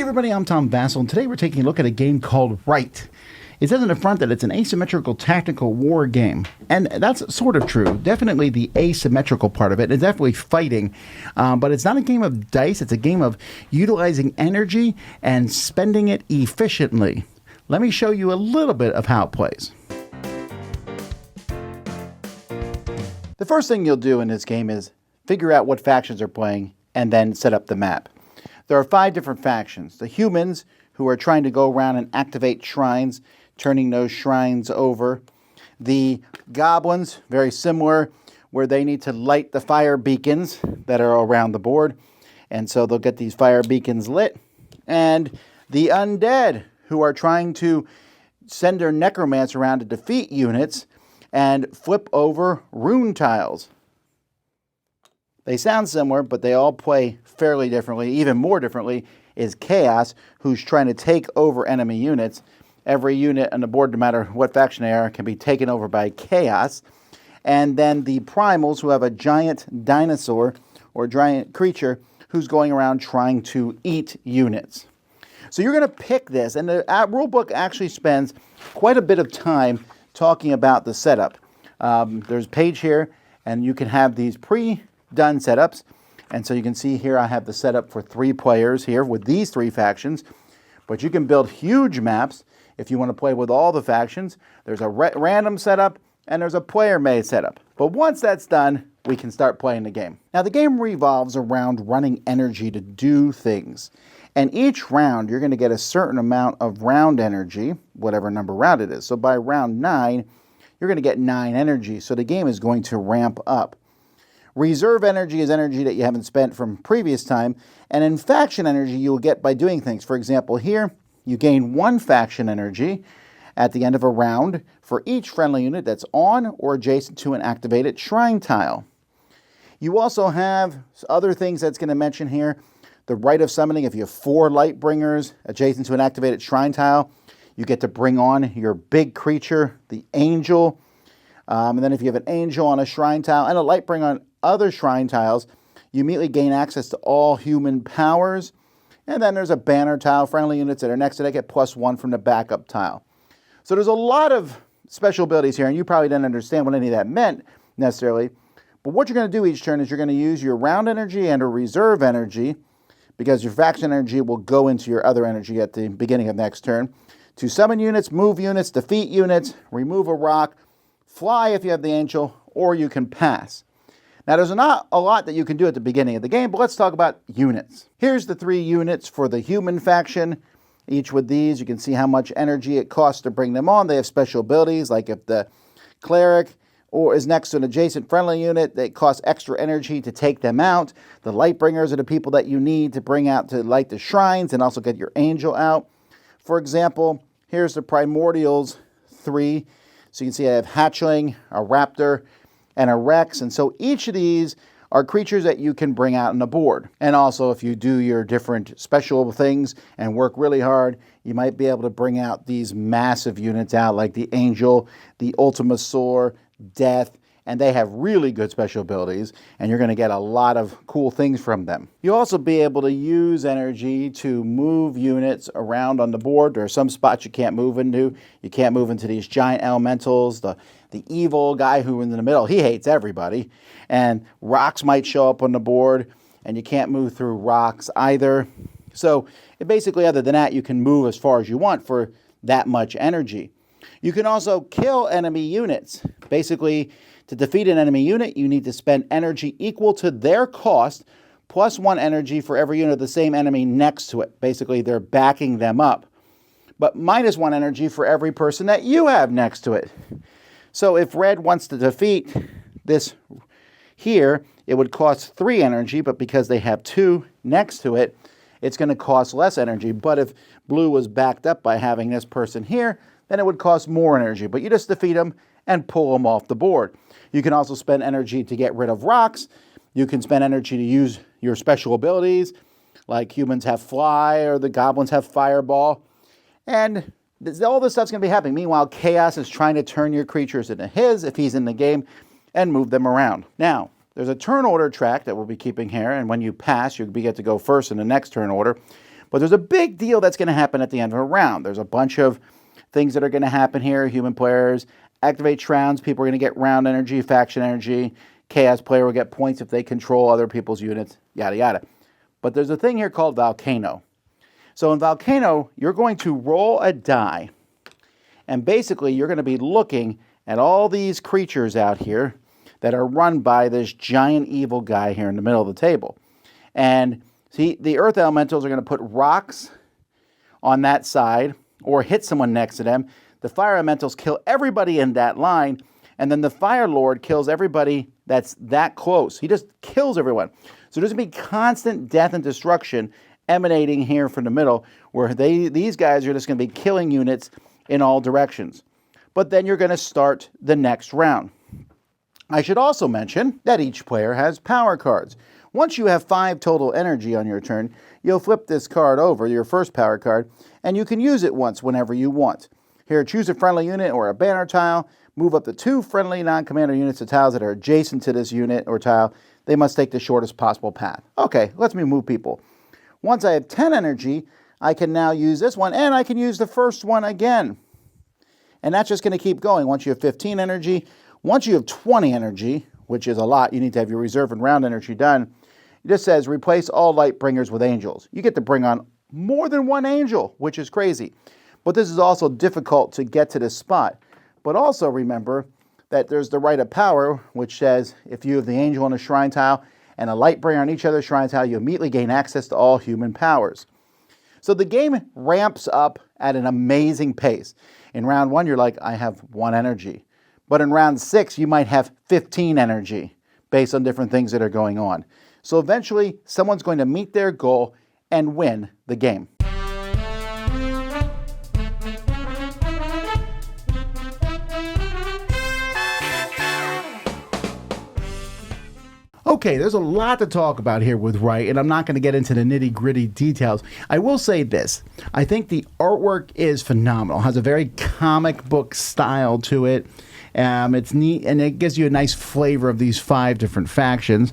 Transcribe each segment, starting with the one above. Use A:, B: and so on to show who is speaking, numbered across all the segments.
A: everybody, I'm Tom Vasel, and today we're taking a look at a game called Rite. It says in the front that it's an asymmetrical tactical war game, and that's sort of true. Definitely the asymmetrical part of it is definitely fighting, but it's not a game of dice. It's a game of utilizing energy and spending it efficiently. Let me show you a little bit of how it plays. The first thing you'll do in this game is figure out what factions are playing and then set up the map. There are 5 different factions. The humans, who are trying to go around and activate shrines, turning those shrines over. The goblins, very similar, where they need to light the fire beacons that are around the board. And so they'll get these fire beacons lit. And the undead, who are trying to send their necromancer around to defeat units and flip over rune tiles. They sound similar, but they all play fairly differently. Even more differently is Chaos, who's trying to take over enemy units. Every unit on the board, no matter what faction they are, can be taken over by Chaos. And then the Primals, who have a giant dinosaur or giant creature who's going around trying to eat units. So you're going to pick this, and the rulebook actually spends quite a bit of time talking about the setup. There's a page here, and you can have these pre-done setups. And so you can see here I have the setup for 3 players here with these 3 factions. But you can build huge maps if you want to play with all the factions. There's a random setup and there's a player-made setup. But once that's done, we can start playing the game. Now the game revolves around running energy to do things. And each round you're going to get a certain amount of round energy, whatever number round it is. So by round 9, you're going to get 9 energy. So the game is going to ramp up. Reserve energy is energy that you haven't spent from previous time, and in faction energy you will get by doing things. For example, here you gain 1 faction energy at the end of a round for each friendly unit that's on or adjacent to an activated shrine tile. You also have other things that's going to mention here. The Rite of Summoning, if you have 4 light bringers adjacent to an activated shrine tile, you get to bring on your big creature, the angel. And then if you have an angel on a shrine tile and a light bringer on other shrine tiles, you immediately gain access to all human powers. And then there's a banner tile. Friendly units that are next to that get +1 from the backup tile. So there's a lot of special abilities here, and you probably didn't understand what any of that meant necessarily. But what you're going to do each turn is you're going to use your round energy and a reserve energy, because your faction energy will go into your other energy at the beginning of next turn, to summon units, move units, defeat units, remove a rock, fly if you have the angel, or you can pass. Now, there's not a lot that you can do at the beginning of the game, but let's talk about units. Here's the 3 units for the human faction. Each with these, you can see how much energy it costs to bring them on. They have special abilities, like if the cleric or is next to an adjacent friendly unit, they cost extra energy to take them out. The light bringers are the people that you need to bring out to light the shrines and also get your angel out. For example, here's the Primordials 3. So you can see I have Hatchling, a Raptor, and a Rex. And so each of these are creatures that you can bring out on the board. And also, if you do your different special things and work really hard, you might be able to bring out these massive units out, like the Angel, the Ultimasaur, Death, and they have really good special abilities, and you're going to get a lot of cool things from them. You'll also be able to use energy to move units around on the board. There are some spots you can't move into. You can't move into these giant elementals. The evil guy who in the middle, he hates everybody. And rocks might show up on the board, and you can't move through rocks either. So basically, other than that, you can move as far as you want for that much energy. You can also kill enemy units. Basically, to defeat an enemy unit, you need to spend energy equal to their cost, +1 energy for every unit of the same enemy next to it. Basically, they're backing them up. But -1 energy for every person that you have next to it. So if red wants to defeat this here, it would cost 3 energy, but because they have 2 next to it, it's going to cost less energy. But if blue was backed up by having this person here, then it would cost more energy. But you just defeat them and pull them off the board. You can also spend energy to get rid of rocks. You can spend energy to use your special abilities, like humans have fly or the goblins have fireball. And all this stuff's going to be happening. Meanwhile, Chaos is trying to turn your creatures into his, if he's in the game, and move them around. Now, there's a turn order track that we'll be keeping here, and when you pass, you get to go first in the next turn order. But there's a big deal that's going to happen at the end of a round. There's a bunch of things that are going to happen here. Human players activate shrouds. People are going to get round energy, faction energy. Chaos player will get points if they control other people's units, yada, yada. But there's a thing here called Volcano. So in Volcano, you're going to roll a die. And basically, you're going to be looking at all these creatures out here that are run by this giant evil guy here in the middle of the table. And see, the earth elementals are going to put rocks on that side or hit someone next to them. The fire elementals kill everybody in that line. And then the fire lord kills everybody that's that close. He just kills everyone. So there's going to be constant death and destruction emanating here from the middle, where these guys are just going to be killing units in all directions. But then you're going to start the next round. I should also mention that each player has power cards. Once you have 5 total energy on your turn, you'll flip this card over, your first power card, and you can use it once whenever you want. Here, choose a friendly unit or a banner tile. Move up to 2 friendly non-commander units to tiles that are adjacent to this unit or tile. They must take the shortest possible path. Okay, let's move people. Once I have 10 energy, I can now use this one, and I can use the first one again. And that's just going to keep going. Once you have 15 energy, once you have 20 energy, which is a lot, you need to have your reserve and round energy done. It just says, replace all light bringers with angels. You get to bring on more than one angel, which is crazy. But this is also difficult to get to this spot. But also remember that there's the Rite of Power, which says if you have the angel on a shrine tile and a light bringer on each other shrine tile, you immediately gain access to all human powers. So the game ramps up at an amazing pace. In round 1, you're like, I have 1 energy. But in round 6, you might have 15 energy based on different things that are going on. So eventually, someone's going to meet their goal and win the game. Okay, there's a lot to talk about here with Rite, and I'm not going to get into the nitty-gritty details. I will say this. I think the artwork is phenomenal. It has a very comic book style to it. It's neat, and it gives you a nice flavor of these 5 different factions.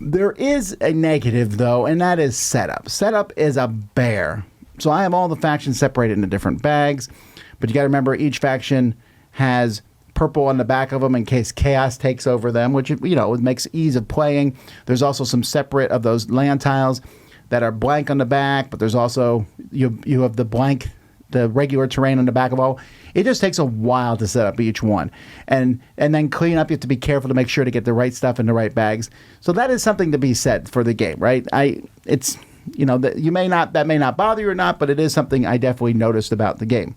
A: There is a negative, though, and that is setup. Setup is a bear. So I have all the factions separated into different bags, but you got to remember each faction has purple on the back of them in case chaos takes over them, which, you know, it makes ease of playing. There's also some separate of those land tiles that are blank on the back, but there's also, you have the blank, the regular terrain on the back of all. It just takes a while to set up each one. And then clean up, you have to be careful to make sure to get the right stuff in the right bags. So that is something to be said for the game, right? It's, you know, that may not bother you or not, but it is something I definitely noticed about the game.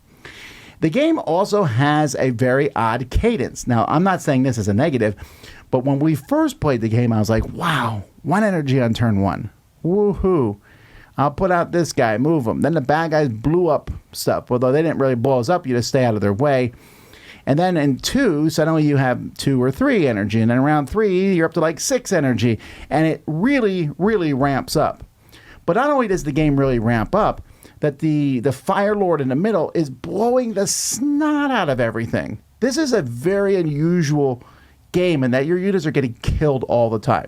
A: The game also has a very odd cadence. Now, I'm not saying this is a negative, but when we first played the game, I was like, wow, 1 energy on turn 1. Woohoo. I'll put out this guy, move him. Then the bad guys blew up stuff. Although they didn't really blow us up, you just stay out of their way. And then in 2, suddenly you have 2 or 3 energy. And then around 3, you're up to like 6 energy. And it really, really ramps up. But not only does the game really ramp up, that the Fire Lord in the middle is blowing the snot out of everything. This is a very unusual game in that your units are getting killed all the time.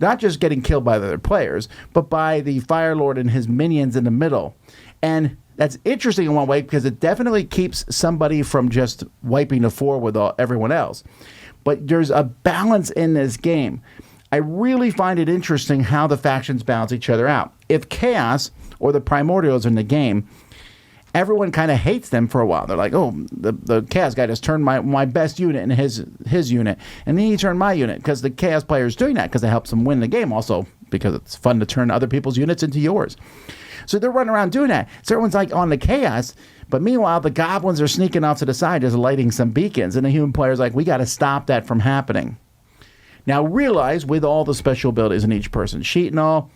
A: Not just getting killed by the other players, but by the Fire Lord and his minions in the middle. And that's interesting in one way because it definitely keeps somebody from just wiping the floor with everyone else. But there's a balance in this game. I really find it interesting how the factions balance each other out. If Chaos or the Primordials in the game, everyone kind of hates them for a while. They're like, oh, the Chaos guy just turned my best unit into his unit, and then he turned my unit, because the Chaos player is doing that because it helps them win the game, also because it's fun to turn other people's units into yours. So they're running around doing that. So everyone's like on the Chaos, but meanwhile, the Goblins are sneaking off to the side just lighting some beacons, and the human player's like, we got to stop that from happening. Now realize, with all the special abilities in each person's sheet and all,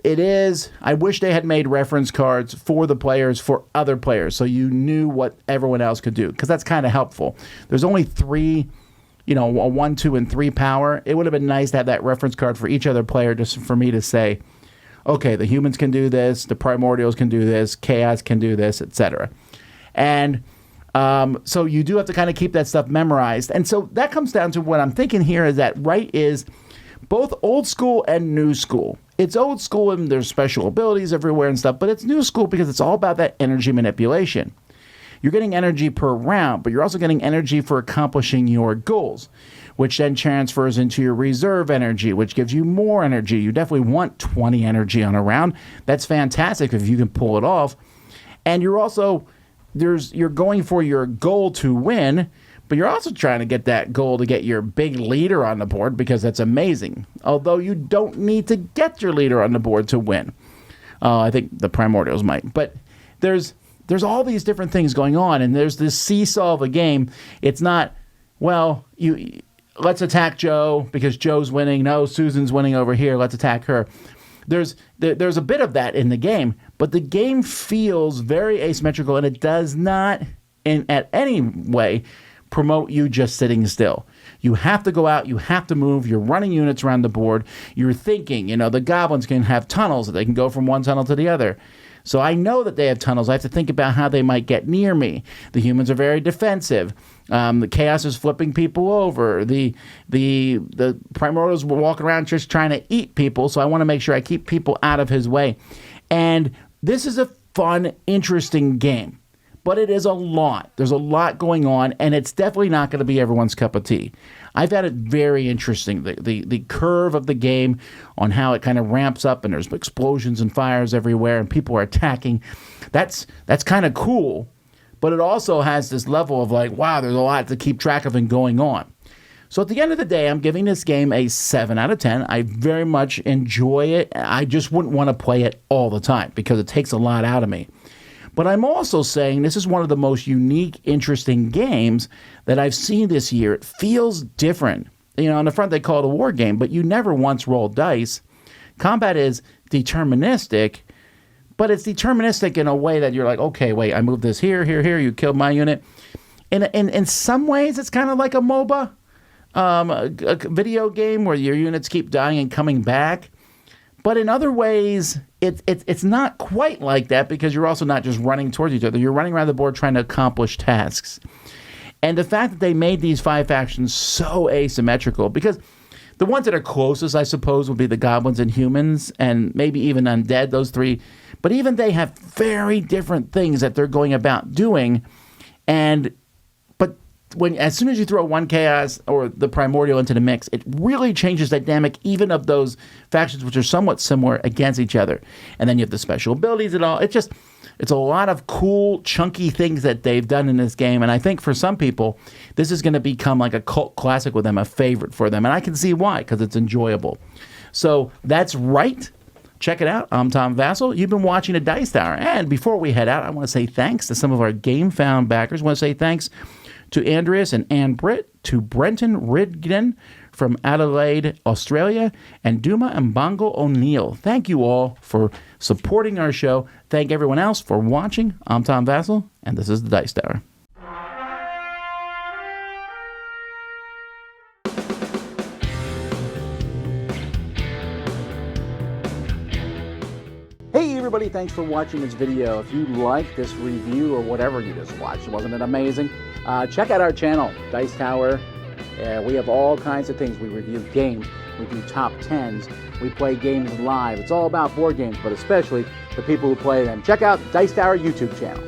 A: I wish they had made reference cards for the players, for other players, so you knew what everyone else could do, because that's kind of helpful. There's only 3, a 1, 2, and 3 power. It would have been nice to have that reference card for each other player, just for me to say, okay, the humans can do this, the Primordials can do this, Chaos can do this, etc. And so you do have to kind of keep that stuff memorized. And so that comes down to what I'm thinking here is that Rite is both old school and new school. it's old school and there's special abilities everywhere and stuff, but it's new school because it's all about that energy manipulation. You're getting energy per round, but you're also getting energy for accomplishing your goals, which then transfers into your reserve energy, which gives you more energy. You definitely want 20 energy on a round. That's fantastic if you can pull it off. And you're also, you're going for your goal to win, but you're also trying to get that goal to get your big leader on the board because that's amazing. Although you don't need to get your leader on the board to win. I think the Primordials might. But there's all these different things going on, and there's this seesaw of a game. It's not, well, let's attack Joe because Joe's winning. No, Susan's winning over here. Let's attack her. There's a bit of that in the game, but the game feels very asymmetrical, and it does not, at any way, promote you just sitting still. You have to go out, you have to move, you're running units around the board, you're thinking, the goblins can have tunnels, that they can go from one tunnel to the other. So I know that they have tunnels. I have to think about how they might get near me. The humans are very defensive. The chaos is flipping people over. The Primordials were walking around just trying to eat people, so I want to make sure I keep people out of his way. And this is a fun, interesting game. But it is a lot. There's a lot going on, and it's definitely not going to be everyone's cup of tea. I found it very interesting, the curve of the game on how it kind of ramps up, and there's explosions and fires everywhere, and people are attacking. That's kind of cool, but it also has this level of like, wow, there's a lot to keep track of and going on. So at the end of the day, I'm giving this game a 7 out of 10. I very much enjoy it. I just wouldn't want to play it all the time because it takes a lot out of me. But I'm also saying this is one of the most unique, interesting games that I've seen this year. It feels different. On the front they call it a war game, but you never once roll dice. Combat is deterministic, but it's deterministic in a way that you're like, okay, wait, I moved this here, you killed my unit. In some ways, it's kind of like a MOBA, a video game where your units keep dying and coming back. But in other ways, it's not quite like that because you're also not just running towards each other. You're running around the board trying to accomplish tasks. And the fact that they made these 5 factions so asymmetrical, because the ones that are closest, I suppose, would be the goblins and humans and maybe even undead, those 3. But even they have very different things that they're going about doing. As soon as you throw one chaos or the primordial into the mix, it really changes the dynamic even of those factions which are somewhat similar against each other. And then you have the special abilities and all. It's a lot of cool, chunky things that they've done in this game. And I think for some people, this is going to become like a cult classic with them, a favorite for them. And I can see why, because it's enjoyable. So that's Rite. Check it out. I'm Tom Vasel. You've been watching a Dice Tower. And before we head out, I want to say thanks to some of our GameFound backers. I want to say thanks to Andreas and Ann Britt, to Brenton Ridgen from Adelaide, Australia, and Duma and Bongo O'Neill. Thank you all for supporting our show. Thank everyone else for watching. I'm Tom Vasel, and this is the Dice Tower. Hey everybody, thanks for watching this video. If you like this review or whatever you just watched, wasn't it amazing? Check out our channel, Dice Tower. We have all kinds of things. We review games, we do top 10s, we play games live. It's all about board games, but especially the people who play them. Check out Dice Tower YouTube channel.